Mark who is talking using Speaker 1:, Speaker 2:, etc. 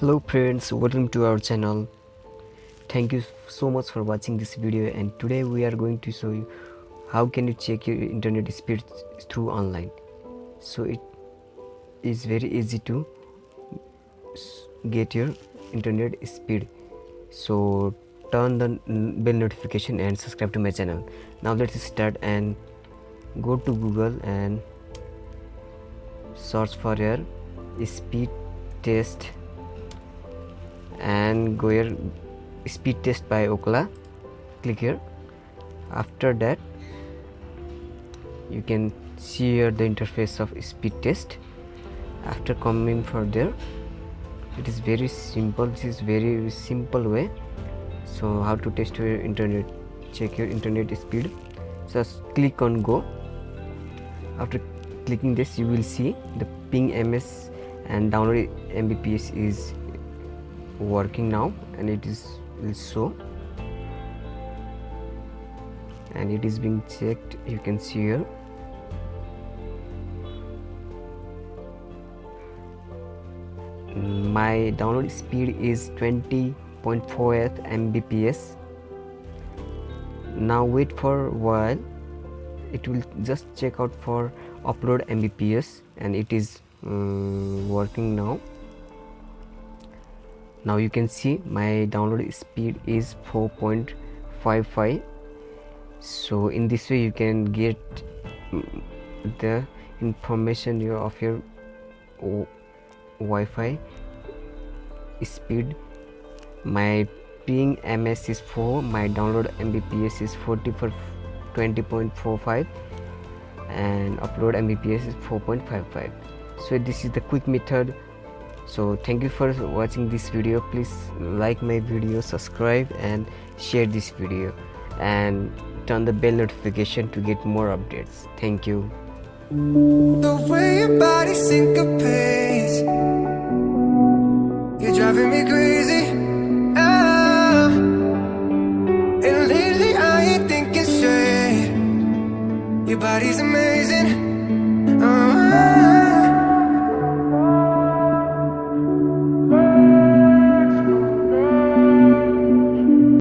Speaker 1: Hello friends, welcome to our channel. Thank you so much for watching this video, and today we are going to show you how can you check your internet speed through online. So it is very easy to get your internet speed. So turn the bell notification and subscribe to my channel. Now let's start and go to Google and search for your speed test and go here speed test by Okla. Click here. After that you can see here the interface of speed test. After coming further, it is very simple. This is very simple way. So how to test your internet, check your internet speed. Just click on go. After clicking this, you will see the ping ms and download mbps is working now, and it will show, and it is being checked. You can see here my download speed is 20.48 mbps. Now wait for a while, it will just check out for upload mbps, and it is working now. Now you can see my download speed is 4.55. so in this way you can get the information of your Wi-Fi speed. My ping ms is 4, my download mbps is 20.45, and upload mbps is 4.55. so this is the quick method. So thank you for watching this video. Please like my video, subscribe and share this video, and turn the bell notification to get more updates. Thank you.
Speaker 2: The way your body syncopates, you're driving me crazy. And lately I ain't thinking straight. Your body's amazing.